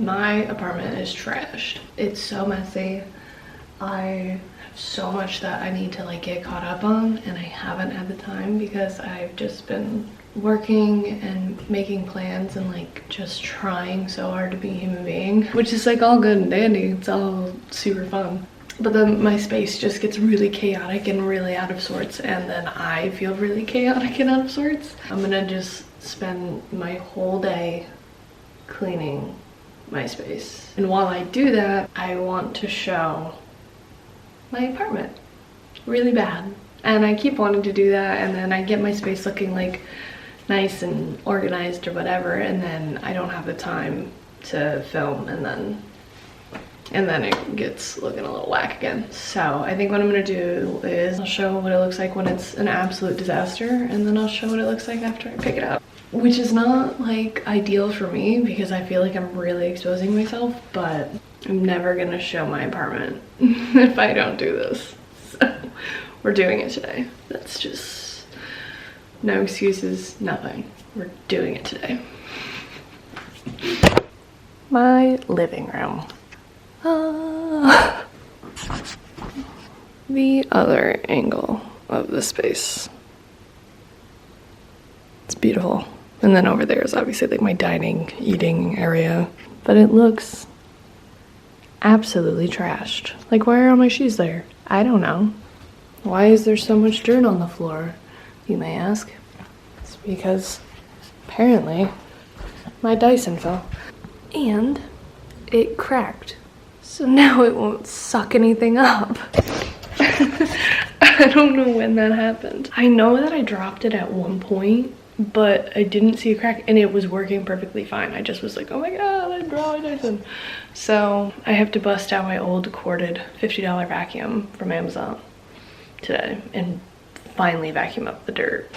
My apartment is trashed. It's so messy. I have so much that I need to like get caught up on, and I haven't had the time because I've just been working and making plans and like just trying so hard to be a human being, which is like all good and dandy. It's all super fun. But then my space just gets really chaotic and really out of sorts, and then I feel really chaotic and out of sorts. I'm gonna just spend my whole day cleaning my space. And while I do that, I want to show my apartment really bad. And I keep wanting to do that, and then I get my space looking like nice and organized or whatever, and then I don't have the time to film, and then it gets looking a little whack again. So I think what I'm gonna do is I'll show what it looks like when it's an absolute disaster, and then I'll show what it looks like after I pick it up. Which is not like ideal for me because I feel like I'm really exposing myself, but I'm never gonna show my apartment if I don't do this. So we're doing it today. That's just no excuses, nothing. We're doing it today. My living room. The other angle of the space. It's beautiful. And then over there is obviously like my dining, eating area. But it looks absolutely trashed. Like, why are all my shoes there? I don't know. Why is there so much dirt on the floor, you may ask? It's because apparently my Dyson fell and it cracked. So now it won't suck anything up. I don't know when that happened. I know that I dropped it at one point, but I didn't see a crack and it was working perfectly fine. I just was like, oh my god, I dropped my Dyson. So I have to bust out my old corded $50 vacuum from Amazon today and finally vacuum up the dirt.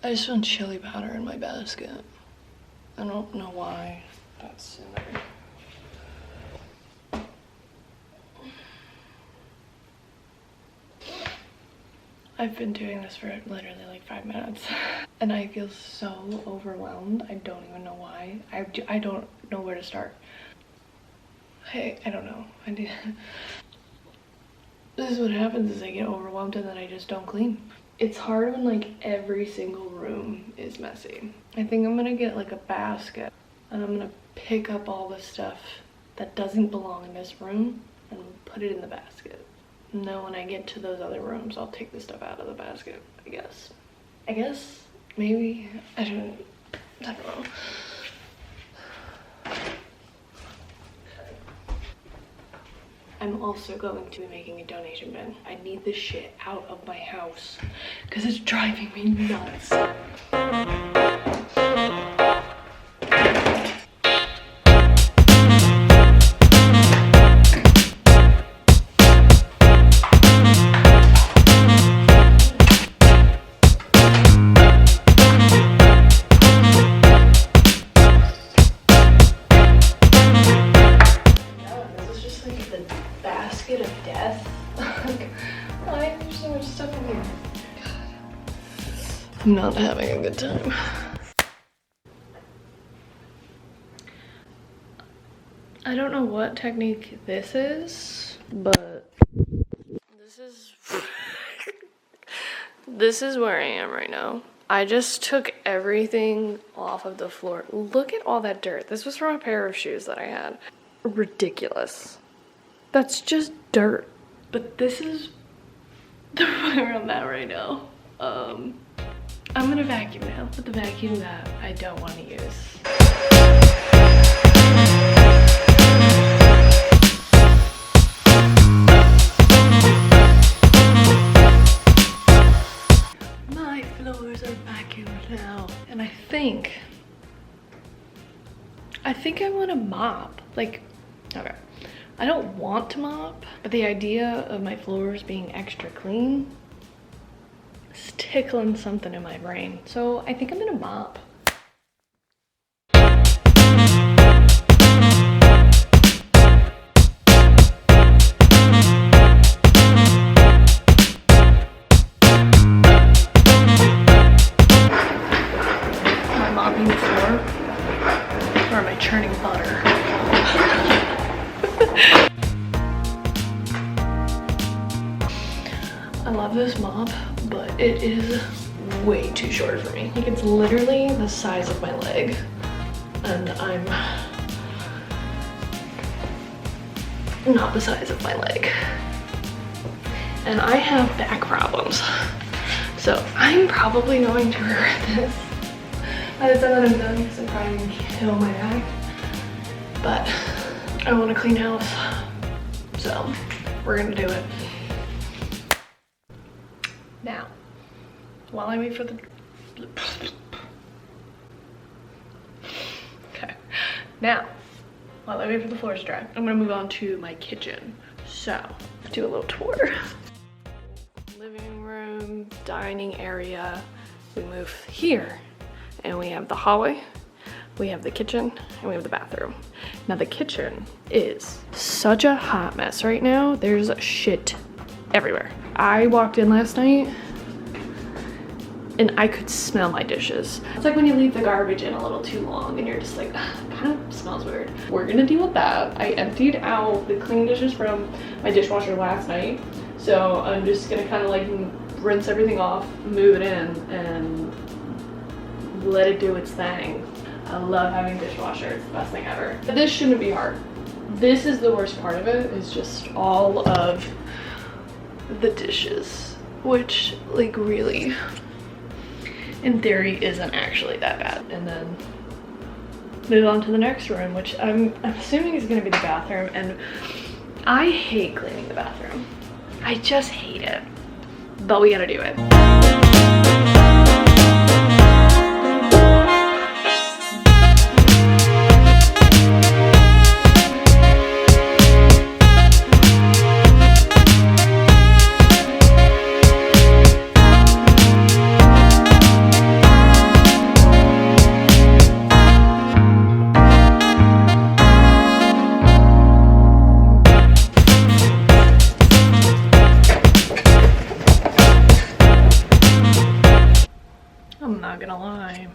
I just found chili powder in my basket. I don't know why that's in there. I've been doing this for literally like 5 minutes and I feel so overwhelmed. I don't even know why. I don't know where to start. I don't know. This is what happens is I get overwhelmed and then I just don't clean. It's hard when like every single room is messy. I think I'm gonna get like a basket and I'm gonna pick up all the stuff that doesn't belong in this room and put it in the basket. And then when I get to those other rooms, I'll take the stuff out of the basket, I guess. Maybe, I don't know. I'm also going to be making a donation bin. I need this shit out of my house because it's driving me nuts. Basket of death. Why is there so much stuff in here? God. I'm not having a good time. I don't know what technique this is, but this is where I am right now. I just took everything off of the floor. Look at all that dirt. This was from a pair of shoes that I had. Ridiculous. That's just dirt. But this is where I'm at right now. I'm gonna vacuum now with the vacuum that I don't want to use. My floors are vacuumed now. And I think I want to mop. Like, okay. I don't want to mop, but the idea of my floors being extra clean is tickling something in my brain. So I think I'm gonna mop. is way too short for me. Like, it's literally the size of my leg, and I'm not the size of my leg. And I have back problems, so I'm probably going to regret this by the time that I'm done, because I'm probably gonna kill my back. But I want a clean house, so we're gonna do it. Now, while I wait for the while I wait for the floors to dry, I'm gonna move on to my kitchen. So, do a little tour. Living room, dining area. We move here, and we have the hallway, we have the kitchen, and we have the bathroom. Now the kitchen is such a hot mess right now. There's shit everywhere. I walked in last night and I could smell my dishes. It's like when you leave the garbage in a little too long and you're just like, kind of smells weird. We're gonna deal with that. I emptied out the clean dishes from my dishwasher last night. So I'm just gonna kind of like rinse everything off, move it in, and let it do its thing. I love having a dishwasher, it's the best thing ever. But this shouldn't be hard. This is the worst part of it, is just all of the dishes, which like really, in theory, isn't actually that bad. And then move on to the next room, which I'm assuming is gonna be the bathroom. And I hate cleaning the bathroom. I just hate it, but we gotta do it. I'm not gonna lie,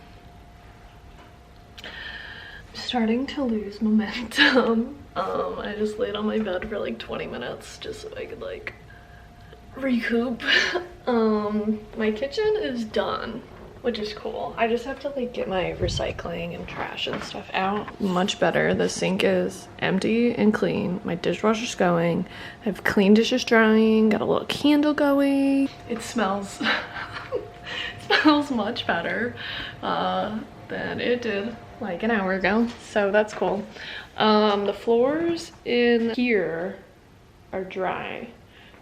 I'm starting to lose momentum. I just laid on my bed for like 20 minutes just so I could like recoup. My kitchen is done, which is cool. I just have to like get my recycling and trash and stuff out. Much better. The sink is empty and clean. My dishwasher's going. I have clean dishes drying, got a little candle going. It smells smells much better than it did like an hour ago, so that's cool. The floors in here are dry,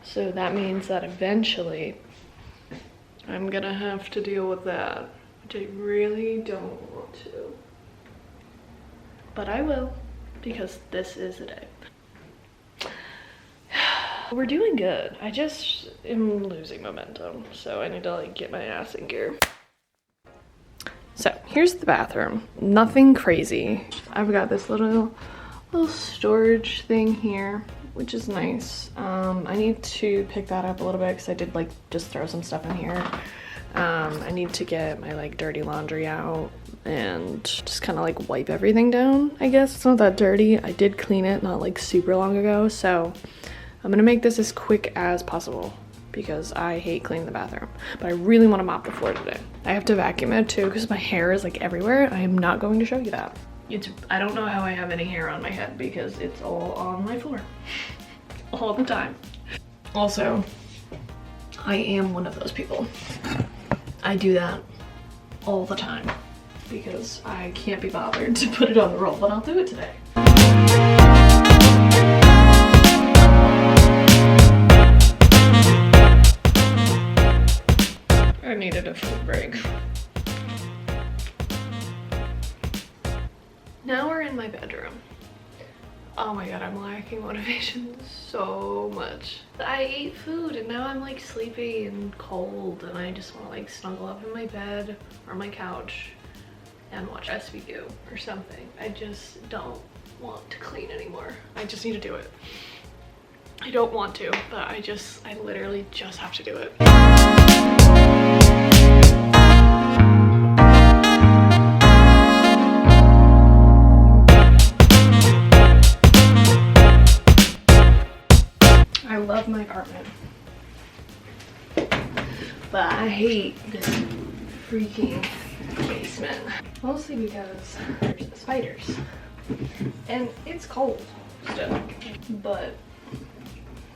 so that means that eventually I'm gonna have to deal with that, which I really don't want to, but I will, because this is the day. We're doing good. I just am losing momentum, so I need to like get my ass in gear. So here's the bathroom. Nothing crazy. I've got this little storage thing here, which is nice. I need to pick that up a little bit because I did like just throw some stuff in here. I need to get my like dirty laundry out and just kind of like wipe everything down. I guess it's not that dirty. I did clean it not like super long ago, so I'm gonna make this as quick as possible because I hate cleaning the bathroom, but I really want to mop the floor today. I have to vacuum it too because my hair is like everywhere. I am not going to show you that. I don't know how I have any hair on my head because it's all on my floor all the time. Also, I am one of those people. I do that all the time because I can't be bothered to put it on the roll, but I'll do it today. I needed a food break. Now we're in my bedroom. Oh my god, I'm lacking motivation so much. I ate food and now I'm like sleepy and cold and I just want to like snuggle up in my bed or my couch and watch SVU or something. I just don't want to clean anymore. I just need to do it. I don't want to, but I literally just have to do it. I love my apartment, but I hate this freaking basement. Mostly because there's the spiders. And it's cold still. But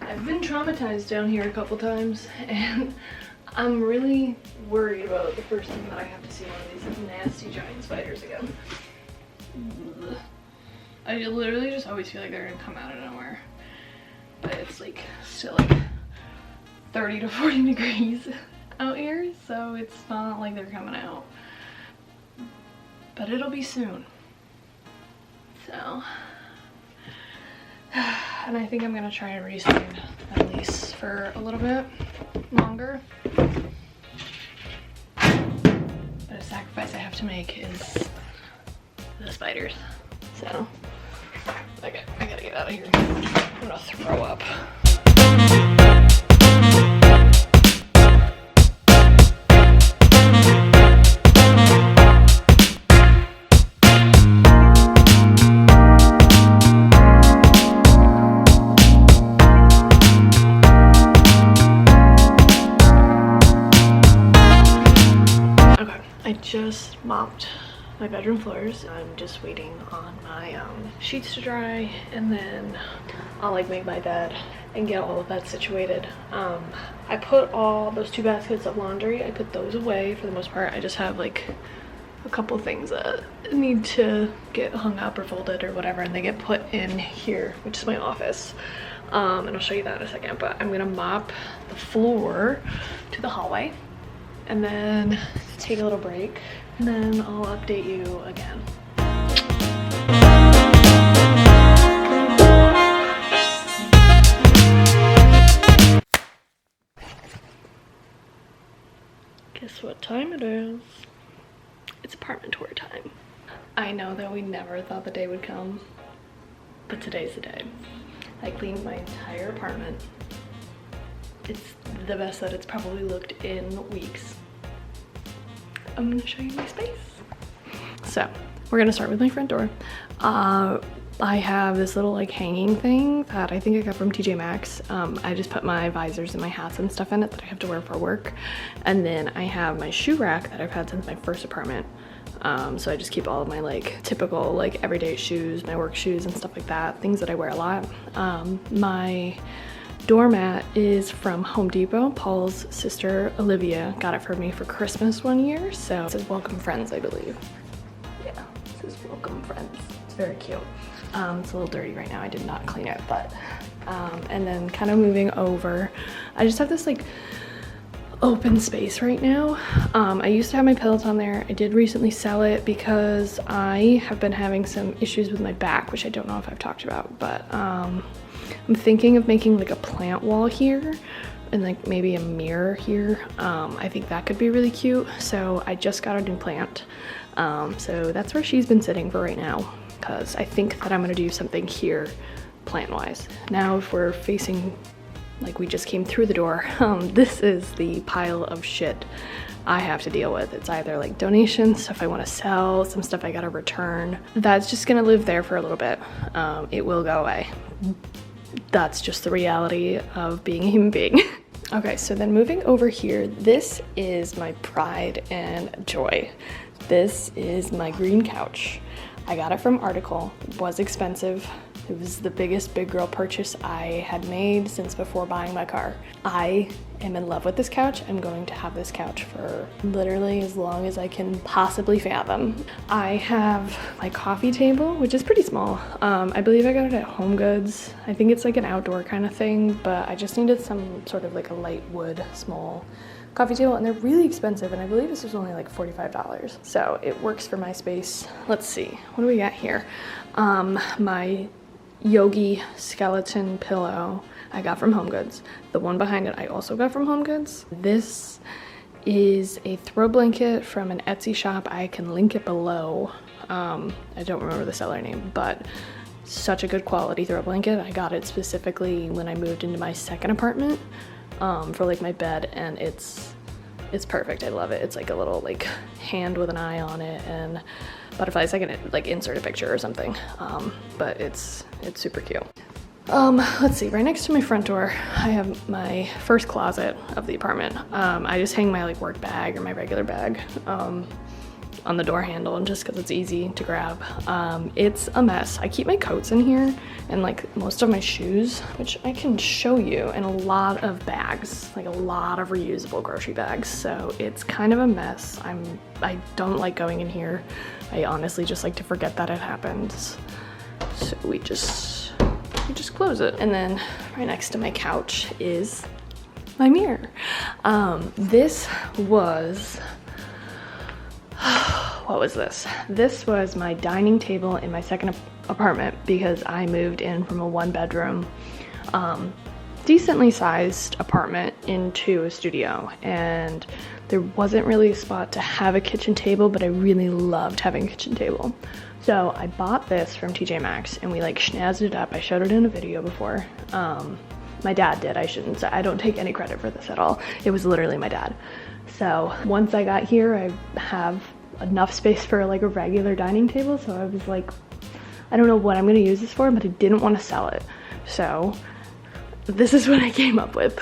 I've been traumatized down here a couple times, and I'm really worried about the first thing that I have to see one of these nasty giant spiders again. Ugh. I literally just always feel like they're gonna come out of nowhere. But it's like still like 30 to 40 degrees out here, so it's not like they're coming out. But it'll be soon. So, and I think I'm gonna try and re-sign that lease for a little bit longer. But a sacrifice I have to make is the spiders. So, okay, I gotta get out of here. I'm gonna throw up. I just mopped my bedroom floors. I'm just waiting on my sheets to dry, and then I'll like make my bed and get all of that situated. I put all those 2 baskets of laundry, I put those away for the most part. I just have like a couple things that need to get hung up or folded or whatever, and they get put in here, which is my office. And I'll show you that in a second, but I'm gonna mop the floor to the hallway and then take a little break, and then I'll update you again. Guess what time it is? It's apartment tour time. I know that we never thought the day would come, but today's the day. I cleaned my entire apartment. It's the best that it's probably looked in weeks. I'm gonna show you my space. So we're gonna start with my front door. I have this little like hanging thing that I think I got from TJ Maxx. I just put my visors and my hats and stuff in it that I have to wear for work. And then I have my shoe rack that I've had since my first apartment. So I just keep all of my like typical like everyday shoes, my work shoes and stuff like that, things that I wear a lot. My doormat is from Home Depot. Paul's sister Olivia got it for me for Christmas one year. So it says welcome friends, I believe. Yeah, it says welcome friends. It's very cute. It's a little dirty right now. I did not clean it, but and then kind of moving over, I just have this like open space right now. I used to have my Peloton there. I did recently sell it because I have been having some issues with my back, which I don't know if I've talked about, but I'm thinking of making like a plant wall here and like maybe a mirror here. I think that could be really cute. So I just got a new plant. So that's where she's been sitting for right now, because I think that I'm gonna do something here plant wise. Now if we're facing, like we just came through the door, this is the pile of shit I have to deal with. It's either like donations, stuff I want to sell, some stuff I gotta return. That's just gonna live there for a little bit. It will go away. That's just the reality of being a human being. Okay, so then moving over here, this is my pride and joy. This is my green couch. I got it from Article. It was expensive. It was the biggest big girl purchase I had made since before buying my car. I am in love with this couch. I'm going to have this couch for literally as long as I can possibly fathom. I have my coffee table, which is pretty small. I believe I got it at Home Goods. I think it's like an outdoor kind of thing, but I just needed some sort of like a light wood small coffee table, and they're really expensive, and I believe this was only like $45. So it works for my space. Let's see, what do we got here? My Yogi skeleton pillow I got from Home Goods. The one behind it I also got from Home Goods. This is a throw blanket from an Etsy shop. I can link it below. I don't remember the seller name, but such a good quality throw blanket. I got it specifically when I moved into my second apartment for like my bed, and it's perfect. I love it. It's like a little like hand with an eye on it and butterflies. I can like insert a picture or something, but it's super cute. Let's see, right next to my front door, I have my first closet of the apartment. I just hang my like work bag or my regular bag on the door handle, and just because it's easy to grab. It's a mess. I keep my coats in here and like most of my shoes, which I can show you, and a lot of bags, like a lot of reusable grocery bags. So it's kind of a mess. I don't like going in here. I honestly just like to forget that it happens. So we just close it. And then right next to my couch is my mirror. This was, what was this? This was my dining table in my second apartment because I moved in from a 1-bedroom, decently sized apartment into a studio, and there wasn't really a spot to have a kitchen table, but I really loved having a kitchen table. So I bought this from TJ Maxx and we like schnazzed it up. I showed it in a video before. My dad did, I shouldn't say. I don't take any credit for this at all. It was literally my dad. So once I got here, I have enough space for like a regular dining table. So I was like, I don't know what I'm gonna use this for, but I didn't want to sell it. So this is what I came up with.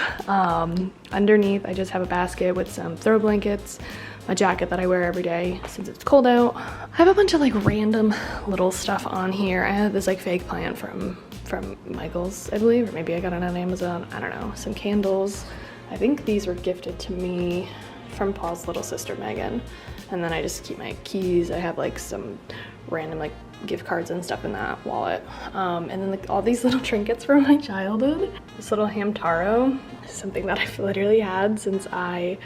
Underneath, I just have a basket with some throw blankets, a jacket that I wear every day since it's cold out. I have a bunch of like random little stuff on here. I have this like fake plant from Michael's, I believe, or maybe I got it on Amazon. I don't know. Some candles. I think these were gifted to me from Paul's little sister, Megan. And then I just keep my keys. I have like some random like gift cards and stuff in that wallet. And then like all these little trinkets from my childhood. This little Hamtaro is something that I've literally had since I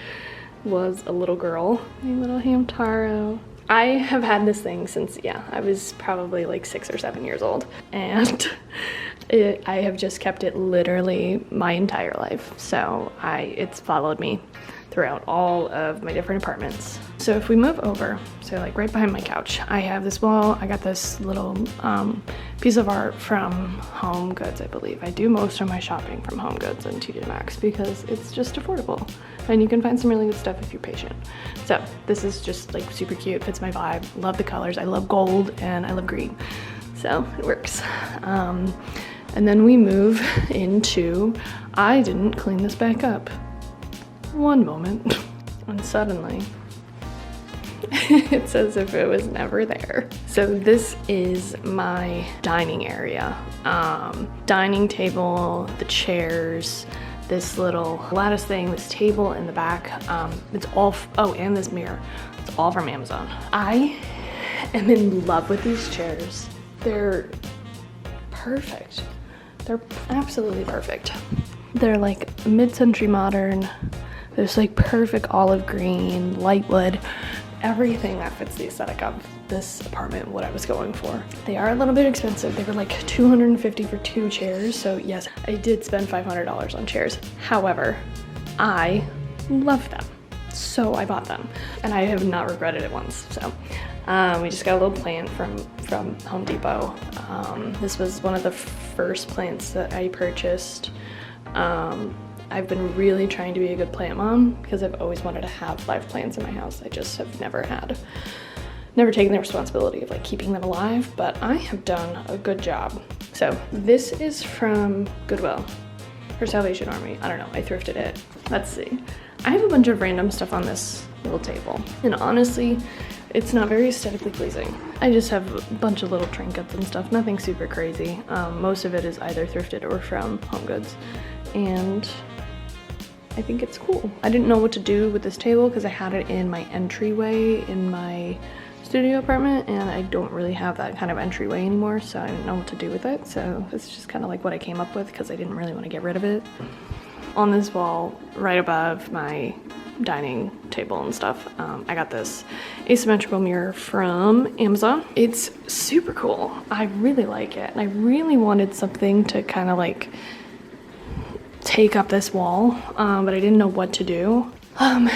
was a little girl. My little Hamtaro. I have had this thing since, yeah, I was probably like 6 or 7 years old. And I have just kept it literally my entire life. So it's followed me throughout all of my different apartments. So if we move over, so like right behind my couch, I have this wall. I got this little piece of art from Home Goods, I believe. I do most of my shopping from Home Goods and TJ Maxx because it's just affordable. And you can find some really good stuff if you're patient. So this is just like super cute, fits my vibe. Love the colors. I love gold and I love green. So it works. And then we move into, I didn't clean this back up. One moment, and suddenly it's as if it was never there. So this is my dining area. Dining table, the chairs, this little lattice thing, this table in the back. It's all, and this mirror. It's all from Amazon. I am in love with these chairs. They're perfect. They're absolutely perfect. They're like mid-century modern. There's like perfect olive green, light wood, everything that fits the aesthetic of this apartment, what I was going for. They are a little bit expensive. They were like $250 for 2 chairs. So yes, I did spend $500 on chairs. However, I love them. So I bought them and I have not regretted it once. So we just got a little plant from Home Depot. This was one of the first plants that I purchased. I've been really trying to be a good plant mom because I've always wanted to have live plants in my house. I just have never taken the responsibility of like keeping them alive, but I have done a good job. So this is from Goodwill or Salvation Army. I don't know, I thrifted it. Let's see. I have a bunch of random stuff on this little table, and honestly, it's not very aesthetically pleasing. I just have a bunch of little trinkets and stuff, nothing super crazy. Most of it is either thrifted or from Home Goods, and I think it's cool. I didn't know what to do with this table because I had it in my entryway in my studio apartment, and I don't really have that kind of entryway anymore, so I didn't know what to do with it. So it's just kind of like what I came up with because I didn't really want to get rid of it. On this wall, right above my dining table and stuff, I got this asymmetrical mirror from Amazon. It's super cool. I really like it, and I really wanted something to kind of like take up this wall, but I didn't know what to do. And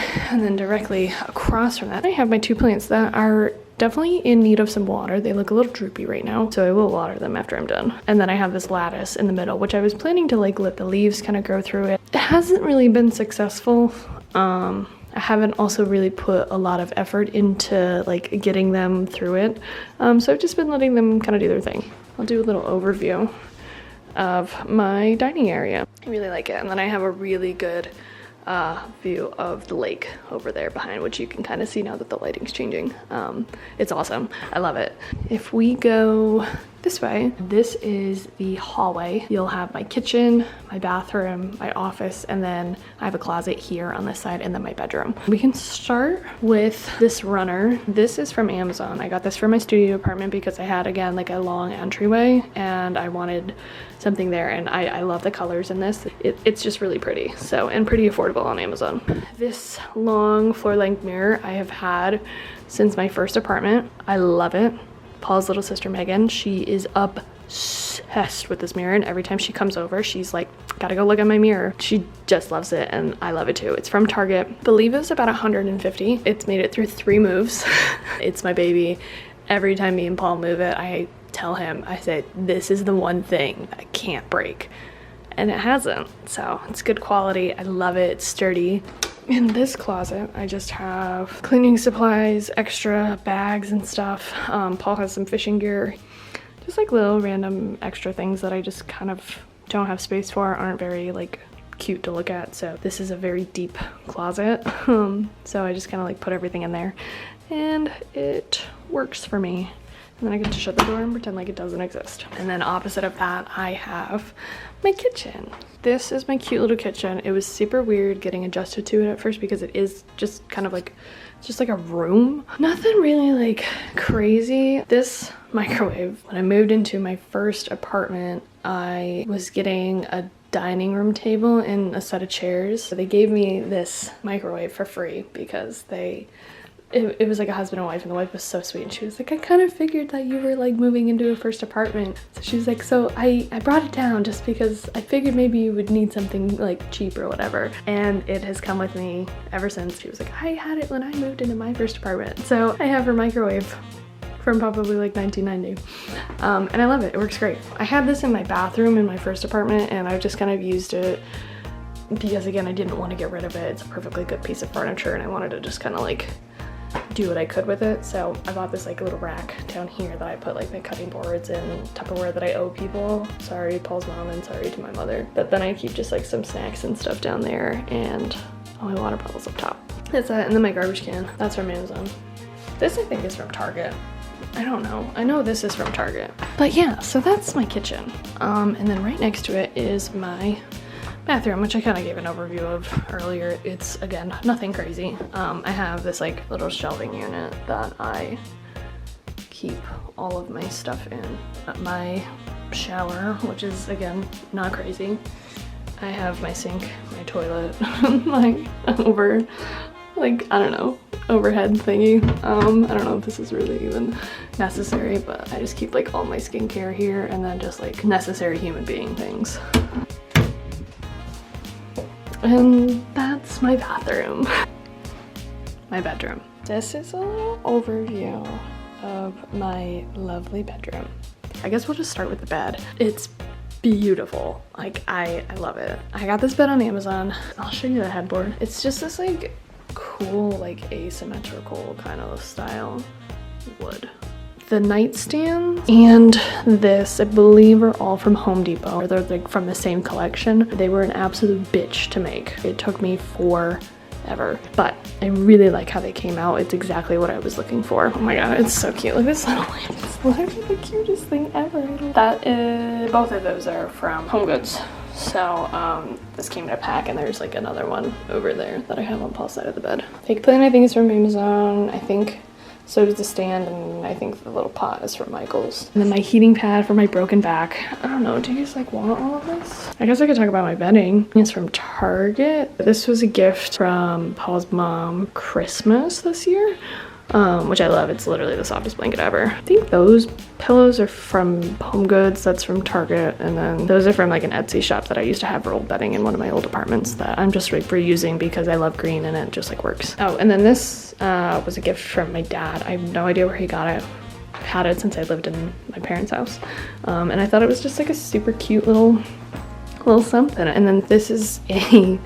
then directly across from that, I have my 2 plants that are definitely in need of some water. They look a little droopy right now, so I will water them after I'm done. And then I have this lattice in the middle, which I was planning to like let the leaves kind of grow through it. It hasn't really been successful. I haven't also really put a lot of effort into like getting them through it. So I've just been letting them kind of do their thing. I'll do a little overview. of my dining area. I really like it. And then I have a really good view of the lake over there behind, which you can kind of see now that the lighting's changing. It's awesome. I love it. If we go this way, this is the hallway. You'll have my kitchen, my bathroom, my office, and then I have a closet here on this side, and then my bedroom. We can start with this runner. This is from Amazon. I got this for my studio apartment because I had, again, like a long entryway and I wanted something there, and I love the colors in this. It's just really pretty, so, and pretty affordable on Amazon. This long floor-length mirror I have had since my first apartment. I love it. Paul's little sister Megan, she is obsessed with this mirror, and every time she comes over she's like, gotta go look at my mirror. She just loves it, and I love it too. It's from Target. I believe it was about 150. It's made it through 3 moves. It's my baby. Every time me and Paul move it, I tell him, I say, this is the one thing that can't break, and it hasn't. So it's good quality. I love it. It's sturdy. In this closet, I just have cleaning supplies, extra bags and stuff. Paul has some fishing gear, just like little random extra things that I just kind of don't have space for, aren't very like cute to look at. So this is a very deep closet. So I just kind of like put everything in there, and it works for me. And then I get to shut the door and pretend like it doesn't exist. And then opposite of that, I have my kitchen. This is my cute little kitchen. It was super weird getting adjusted to it at first because it is just kind of like, it's just like a room. Nothing really like crazy. This microwave, when I moved into my first apartment, I was getting a dining room table and a set of chairs. So they gave me this microwave for free because it was like a husband and wife, and the wife was so sweet, and she was like, I kind of figured that you were like moving into a first apartment. So she was like, so I brought it down just because I figured maybe you would need something like cheap or whatever. And it has come with me ever since. She was like, I had it when I moved into my first apartment. So I have her microwave from probably like 1990. And I love it. It works great. I had this in my bathroom in my first apartment, and I just kind of used it because, again, I didn't want to get rid of it. It's a perfectly good piece of furniture, and I wanted to just kind of like do what I could with it. So I bought this like little rack down here that I put like my cutting boards and Tupperware that I owe people. Sorry, Paul's mom, and sorry to my mother. But then I keep just like some snacks and stuff down there, and all my water bottles up top. That's that. And then my garbage can. That's from Amazon. This I think is from Target. I don't know. I know this is from Target. But yeah, so that's my kitchen. And then right next to it is my bathroom, which I kind of gave an overview of earlier. It's, again, nothing crazy. I have this like little shelving unit that I keep all of my stuff in. My shower, which is, again, not crazy. I have my sink, my toilet, like over, like, I don't know, overhead thingy. I don't know if this is really even necessary, but I just keep like all my skincare here, and then just like necessary human being things. And that's my bathroom. My bedroom. This is a little overview of my lovely bedroom. I guess we'll just start with the bed. It's beautiful. Like, I love it. I got this bed on Amazon. I'll show you the headboard. It's just this like cool, like asymmetrical kind of style wood. The nightstand and this, I believe, are all from Home Depot. They're like from the same collection. They were an absolute bitch to make. It took me forever, but I really like how they came out. It's exactly what I was looking for. Oh my god, it's so cute. Look at this little lamp. It's literally the cutest thing ever. That is, both of those are from Home Goods. So this came in a pack, and there's like another one over there that I have on Paul's side of the bed. Fake plant, I think, is from Amazon. I think so does the stand, and I think the little pot is from Michael's. And then my heating pad for my broken back. I don't know, do you guys like want all of this? I guess I could talk about my bedding. It's from Target. This was a gift from Paul's mom Christmas this year, which I love. It's literally the softest blanket ever. I think those pillows are from Home Goods. That's from Target. And then those are from like an Etsy shop that I used to have for old bedding in one of my old apartments that I'm just like reusing because I love green and it just like works. Oh, and then this was a gift from my dad. I have no idea where he got it. I've had it since I lived in my parents' house. And I thought it was just like a super cute little something. And then this is a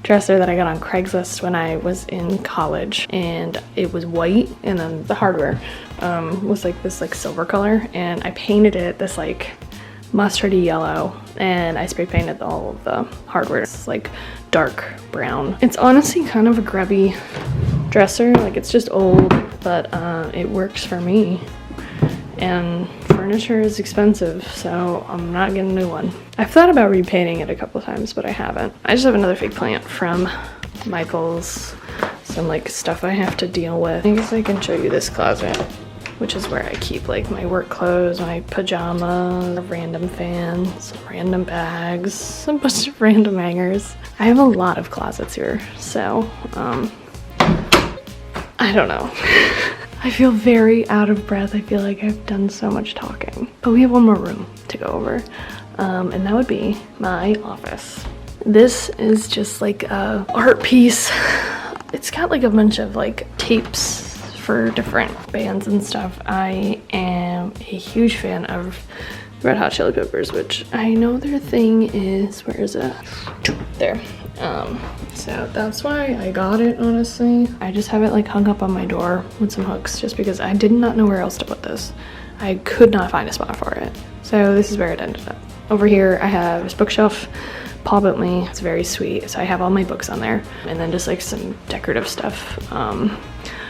dresser that I got on Craigslist when I was in college, and it was white, and then the hardware was like this like silver color, and I painted it this like mustardy yellow, and I spray painted all of the hardware. It's like dark brown. It's honestly kind of a grubby dresser, like it's just old, but it works for me. And furniture is expensive, so I'm not getting a new one. I've thought about repainting it a couple times, but I haven't. I just have another fake plant from Michael's, some like stuff I have to deal with. I guess I can show you this closet, which is where I keep like my work clothes, my pajamas, a random fan, some random bags, a bunch of random hangers. I have a lot of closets here, so I don't know. I feel very out of breath. I feel like I've done so much talking. But we have one more room to go over, and that would be my office. This is just like a art piece. It's got like a bunch of like tapes for different bands and stuff. I am a huge fan of Red Hot Chili Peppers, which I know their thing is, where is it? There. So that's why I got it, honestly. I just have it like hung up on my door with some hooks just because I did not know where else to put this. I could not find a spot for it. So this is where it ended up. Over here I have this bookshelf. Paul built me. It's very sweet. So I have all my books on there, and then just like some decorative stuff.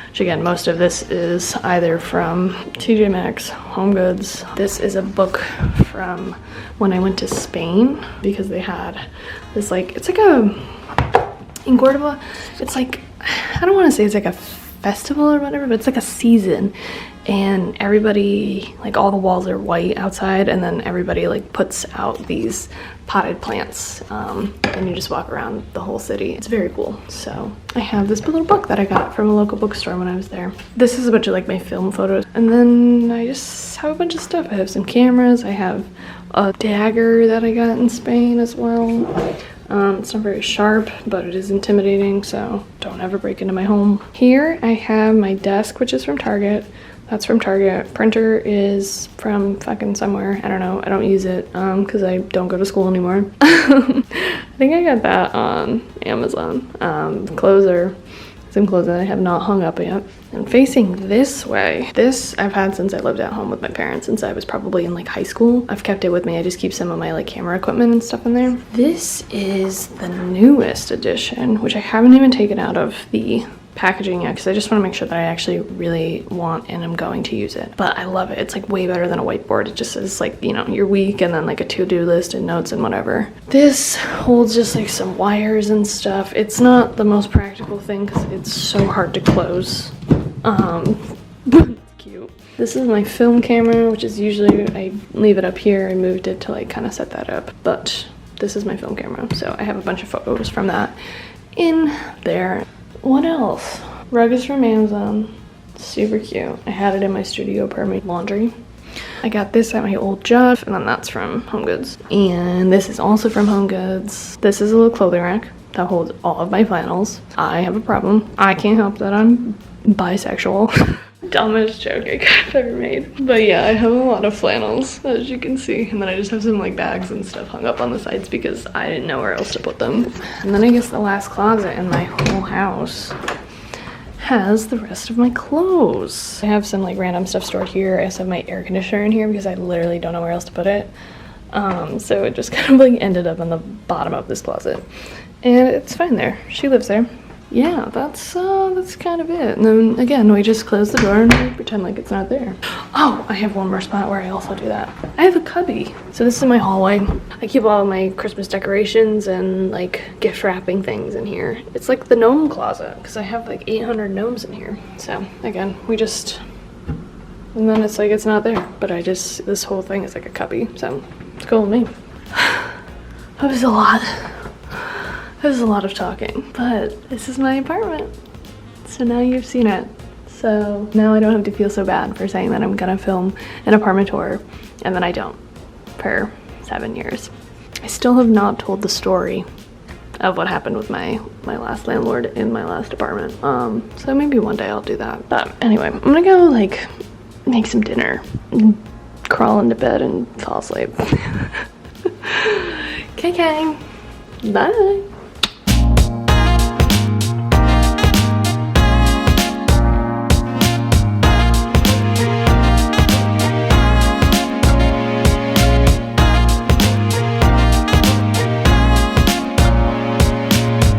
Which again, most of this is either from TJ Maxx, Home Goods. This is a book from when I went to Spain because they had this like, it's like in Cordoba, it's like, I don't want to say it's like a festival or whatever, but it's like a season, and everybody, like all the walls are white outside, and then everybody like puts out these potted plants, and you just walk around the whole city. It's very cool. So I have this little book that I got from a local bookstore when I was there. This is a bunch of like my film photos, and then I just have a bunch of stuff. I have some cameras. I have a dagger that I got in Spain as well. It's not very sharp, but it is intimidating, so don't ever break into my home. Here I have my desk, which is from Target. That's from Target. Printer is from fucking somewhere. I don't know. I don't use it because I don't go to school anymore. I think I got that on Amazon. Clothes are some clothes that I have not hung up yet. And facing this way, this I've had since I lived at home with my parents since I was probably in like high school. I've kept it with me. I just keep some of my like camera equipment and stuff in there. This is the newest edition, which I haven't even taken out of the packaging yet because I just want to make sure that I actually really want and I'm going to use it. But I love it. It's like way better than a whiteboard. It just is like, you know, your week and then like a to-do list and notes and whatever. This holds just like some wires and stuff. It's not the most practical thing because it's so hard to close. But it's cute. This is my film camera, which is usually I leave it up here. I moved it to like kind of set that up, but this is my film camera. So I have a bunch of photos from that in there. What else? Rug is from Amazon. Super cute. I had it in my studio per my laundry. I got this at my old job, and then that's from Home Goods. And this is also from Home Goods. This is a little clothing rack that holds all of my flannels. I have a problem. I can't help that I'm bisexual. Dumbest joke I could have ever made. But yeah, I have a lot of flannels, as you can see. And then I just have some like bags and stuff hung up on the sides because I didn't know where else to put them. And then I guess the last closet in my whole house has the rest of my clothes. I have some like random stuff stored here. I also have my air conditioner in here because I literally don't know where else to put it. So it just kind of like ended up on the bottom of this closet. And it's fine there. She lives there. Yeah, that's kind of it. And then again, we just close the door and we pretend like it's not there. Oh, I have one more spot where I also do that. I have a cubby. So this is my hallway. I keep all of my Christmas decorations and like gift wrapping things in here. It's like the gnome closet because I have like 800 gnomes in here. So again, we just, and then it's like it's not there, but this whole thing is like a cubby. So it's cool with me. That was a lot. There's a lot of talking, but this is my apartment. So now you've seen it. So now I don't have to feel so bad for saying that I'm gonna film an apartment tour and then I don't for 7 years. I still have not told the story of what happened with my last landlord in my last apartment. So maybe one day I'll do that. But anyway, I'm gonna go like make some dinner and crawl into bed and fall asleep. Okay, bye.